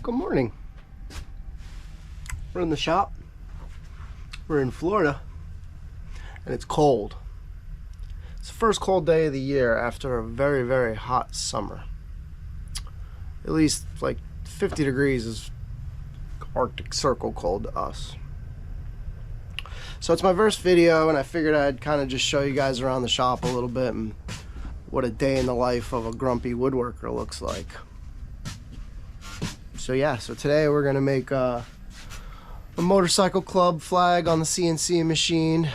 Good morning. We're in the shop. We're in Florida and it's cold. It's the first cold day of the year after a very, very hot summer. At least like 50 degrees is Arctic Circle cold to us. So it's my first video and I figured I'd kind of just show you guys around the shop a little bit and what a day in the life of a grumpy woodworker looks like. So yeah, so today we're gonna make a motorcycle club flag on the CNC machine,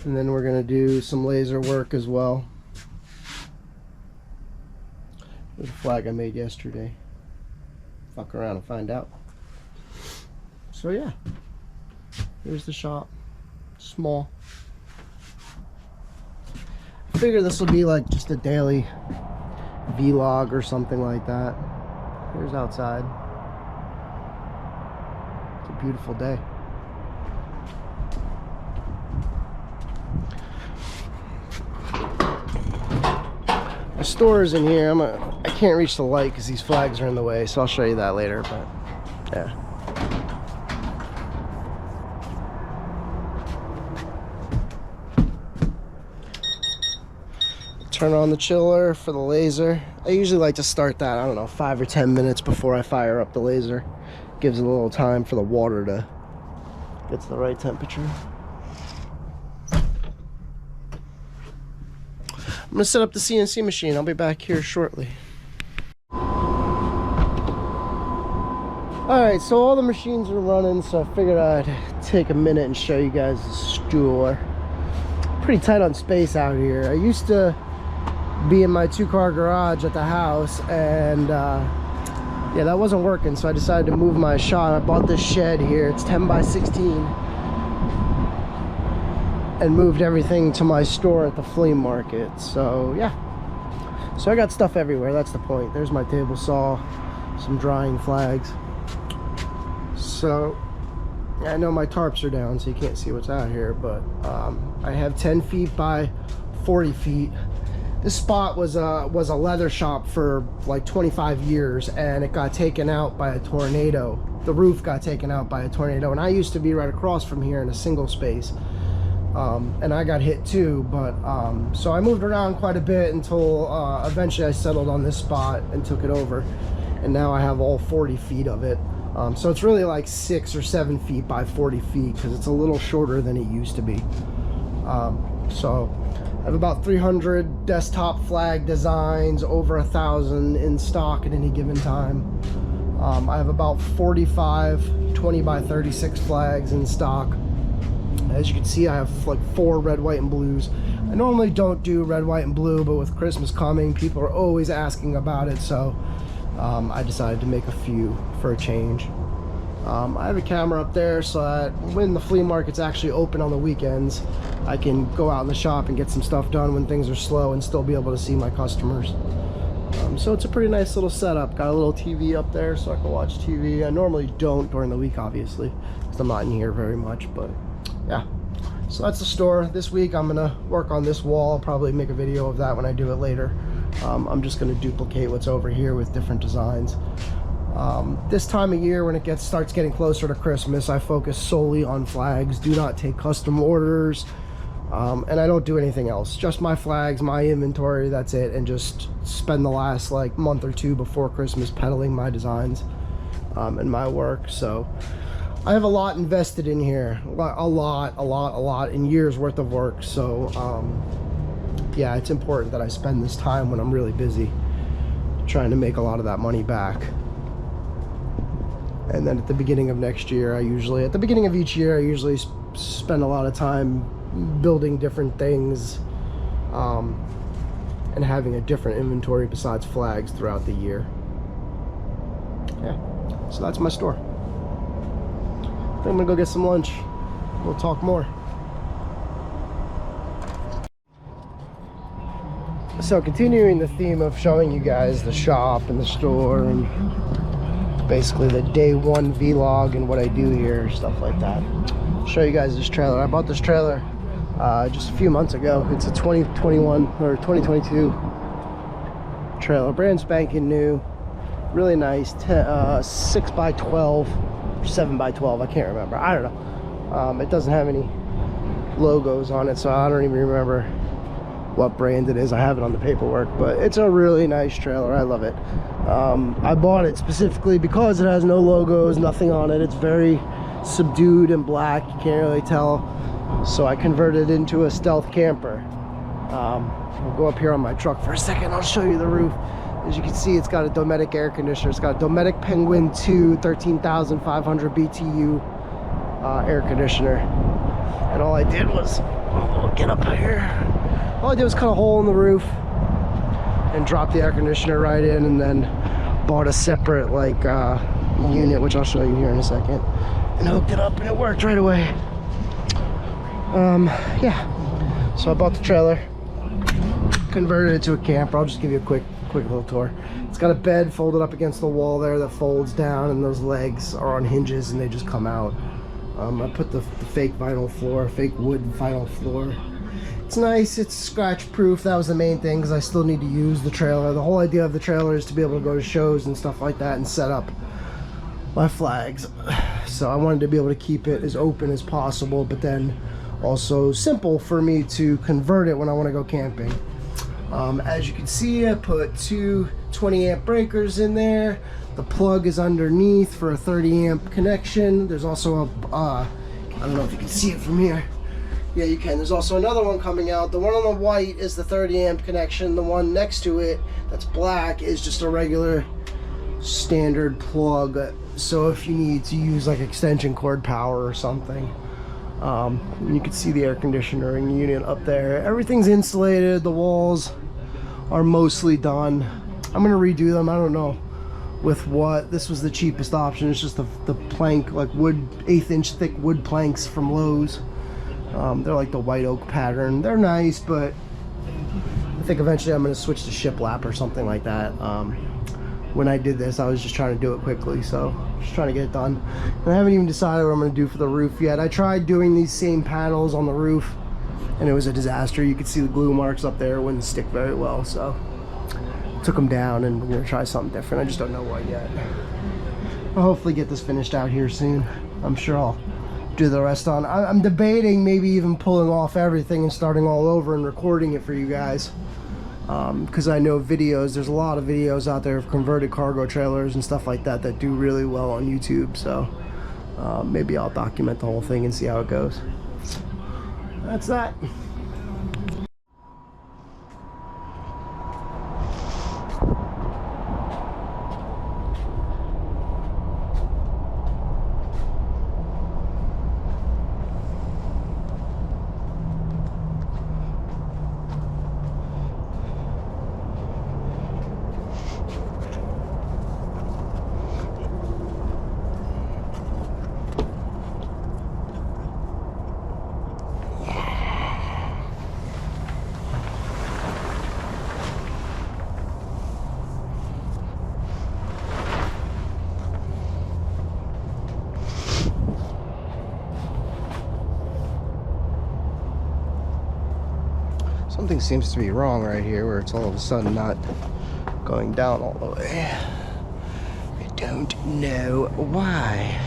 and then we're gonna do some laser work as well. There's a flag I made yesterday. Fuck around and find out. So yeah, here's the shop. Small. I figure this will be like just a daily vlog or something like that. Here's outside. It's a beautiful day. The store is in here. I can't reach the light because these flags are in the way, so I'll show you that later, but yeah. Turn on the chiller for the laser. I usually like to start that, I don't know, 5 or 10 minutes before I fire up the laser. Gives it a little time for the water to get to the right temperature. I'm gonna set up the CNC machine. I'll be back here shortly. Alright, so all the machines are running, so I figured I'd take a minute and show you guys the store. Pretty tight on space out here. I used to be in my 2-car garage at the house, and yeah, that wasn't working, so I decided to move my shop. I bought this shed here. It's 10 by 16 and moved everything to my store at the flea market. So yeah, so I got stuff everywhere. That's the point. There's my table saw, some drying flags. So yeah, I know my tarps are down so you can't see what's out here, but I have 10 feet by 40 feet. This spot was a leather shop for like 25 years, and it got taken out by a tornado. The roof got taken out by a tornado, and I used to be right across from here in a single space, and I got hit too. But so I moved around quite a bit until eventually I settled on this spot and took it over, and now I have all 40 feet of it. So it's really like 6 or 7 feet by 40 feet because it's a little shorter than it used to be. So I have about 300 desktop flag designs, over 1,000 in stock at any given time. I have about 45 20 by 36 flags in stock. As you can see, I have like 4 red, white, and blues. I normally don't do red, white, and blue, but with Christmas coming, people are always asking about it, so I decided to make a few for a change. I have a camera up there so that when the flea market's actually open on the weekends, I can go out in the shop and get some stuff done when things are slow and still be able to see my customers. So it's a pretty nice little setup. Got a little TV up there so I can watch TV. I normally don't during the week, obviously, because I'm not in here very much, but yeah. So that's the store. This week I'm gonna work on this wall. I'll probably make a video of that when I do it later. I'm just gonna duplicate what's over here with different designs. This time of year, when it starts getting closer to Christmas, I focus solely on flags. Do not take custom orders, and I don't do anything else. Just my flags, my inventory, that's it, and just spend the last like month or 2 before Christmas peddling my designs and my work. So I have a lot invested in here, a lot in years worth of work. So yeah, it's important that I spend this time when I'm really busy trying to make a lot of that money back. And then at the beginning of next year, at the beginning of each year, I usually spend a lot of time building different things and having a different inventory besides flags throughout the year. Yeah, so that's my store. I'm gonna go get some lunch. We'll talk more. So continuing the theme of showing you guys the shop and the store and basically the day 1 vlog and what I do here, stuff like that. I'll show you guys this trailer. I bought this trailer just a few months ago. It's a 2021 or 2022 trailer, brand spanking new. Really nice, 6 by 12, 7 by 12, I can't remember. I don't know. It doesn't have any logos on it, so I don't even remember what brand it is. I have it on the paperwork, but it's a really nice trailer. I love it. I bought it specifically because it has no logos, nothing on it. It's very subdued and black, you can't really tell. So I converted it into a stealth camper. We'll go up here on my truck for a second. I'll show you the roof. As you can see, it's got a Dometic air conditioner. It's got a Dometic Penguin 2 13,500 BTU air conditioner. And all I did was, get up here. All I did was cut a hole in the roof and drop the air conditioner right in, and then bought a separate like unit, which I'll show you here in a second, and hooked it up, and it worked right away. Yeah, so I bought the trailer, converted it to a camper. I'll just give you a quick little tour. It's got a bed folded up against the wall there that folds down, and those legs are on hinges and they just come out. I put the fake vinyl floor, fake wood vinyl floor. It's nice, it's scratch proof. That was the main thing, because I still need to use the trailer. The whole idea of the trailer is to be able to go to shows and stuff like that and set up my flags. So I wanted to be able to keep it as open as possible, but then also simple for me to convert it when I want to go camping. As you can see, I put two 20 amp breakers in there. The plug is underneath for a 30 amp connection. There's also a I don't know if you can see it from here. Yeah, you can. There's also another one coming out. The one on the white is the 30 amp connection. The one next to it that's black is just a regular standard plug. So if you need to use like extension cord power or something, you can see the air conditioning unit up there. Everything's insulated. The walls are mostly done. I'm gonna redo them. I don't know with what. This was the cheapest option. It's just the plank, like wood, 1/8 inch thick wood planks from Lowe's. They're like the white oak pattern. They're nice, but I think eventually I'm going to switch to shiplap or something like that. When I did this, I was just trying to do it quickly, so just trying to get it done. And I haven't even decided what I'm going to do for the roof yet. I tried doing these same panels on the roof, and it was a disaster. You could see the glue marks up there. It wouldn't stick very well, so I took them down, and we're going to try something different. I just don't know what yet. I'll hopefully get this finished out here soon. I'm sure I'll do the rest on. I'm debating maybe even pulling off everything and starting all over and recording it for you guys, because I know videos, there's a lot of videos out there of converted cargo trailers and stuff like that that do really well on YouTube. So maybe I'll document the whole thing and see how it goes. That's that. Something seems to be wrong right here, where it's all of a sudden not going down all the way. I don't know why.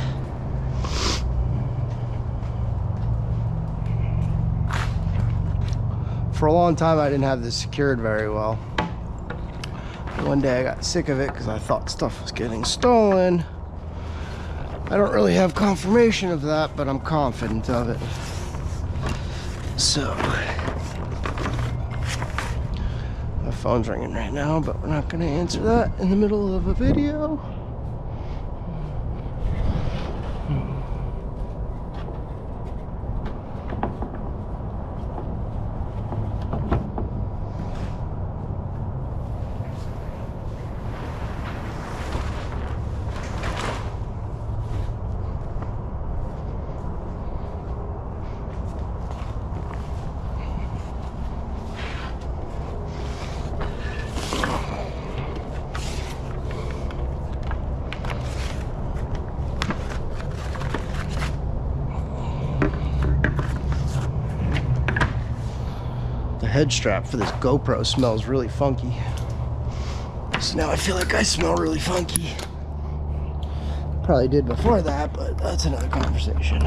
For a long time I didn't have this secured very well. One day I got sick of it because I thought stuff was getting stolen. I don't really have confirmation of that, but I'm confident of it. So my phone's ringing right now, but we're not going to answer that in the middle of a video. Head strap for this GoPro smells really funky. So now I feel like I smell really funky. Probably did before that, but that's another conversation.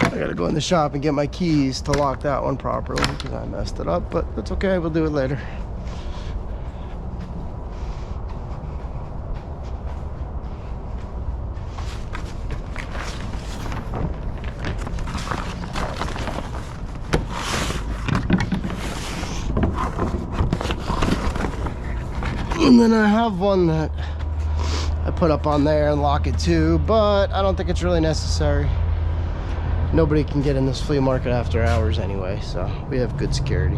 I gotta go in the shop and get my keys to lock that one properly because I messed it up, but that's okay, we'll do it later. And then I have one that I put up on there and lock it too, but I don't think it's really necessary. Nobody can get in this flea market after hours anyway, so we have good security.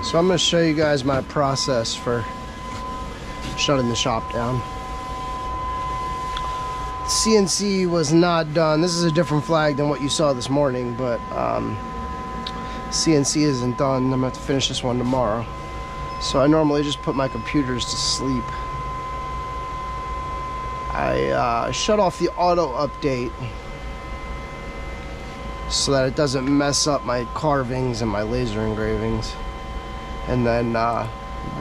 So I'm going to show you guys my process for shutting the shop down. CNC was not done. This is a different flag than what you saw this morning, but CNC isn't done. I'm going to have to finish this one tomorrow. So I normally just put my computers to sleep. I shut off the auto update so that it doesn't mess up my carvings and my laser engravings. And then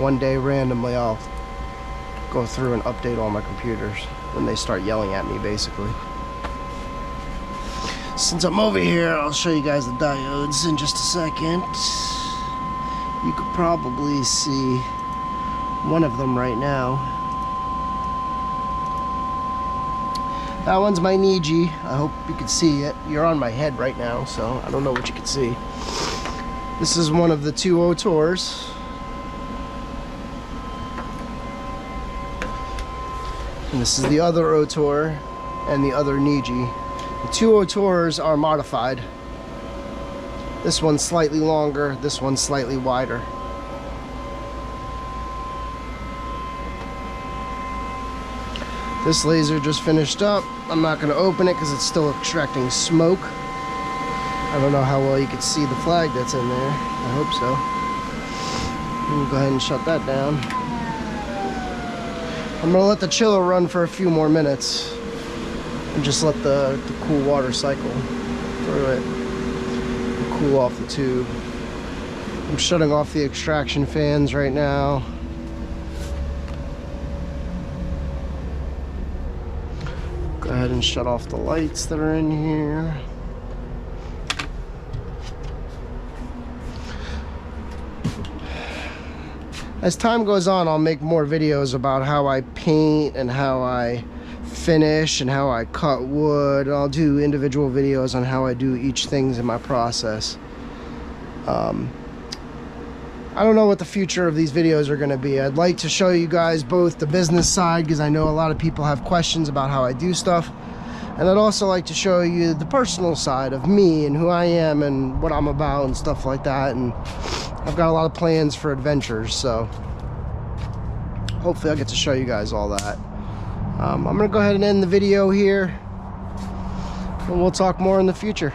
one day randomly I'll go through and update all my computers when they start yelling at me, basically. Since I'm over here, I'll show you guys the diodes in just a second. You could probably see one of them right now. That one's my Niji. I hope you can see it. You're on my head right now, so I don't know what you can see. This is one of the two Otors. And this is the other Otor and the other Niji. The two Otors are modified. This one's slightly longer, this one's slightly wider. This laser just finished up. I'm not going to open it because it's still extracting smoke. I don't know how well you can see the flag that's in there. I hope so. We'll go ahead and shut that down. I'm going to let the chiller run for a few more minutes and just let the cool water cycle through it. Cool off the tube. I'm shutting off the extraction fans right now. Go ahead and shut off the lights that are in here. As time goes on, I'll make more videos about how I paint and how I finish and how I cut wood. I'll do individual videos on how I do each things in my process. I don't know what the future of these videos are going to be. I'd like to show you guys both the business side because I know a lot of people have questions about how I do stuff, and I'd also like to show you the personal side of me and who I am and what I'm about and stuff like that. And I've got a lot of plans for adventures, so hopefully I'll get to show you guys all that. I'm gonna go ahead and end the video here, and we'll talk more in the future.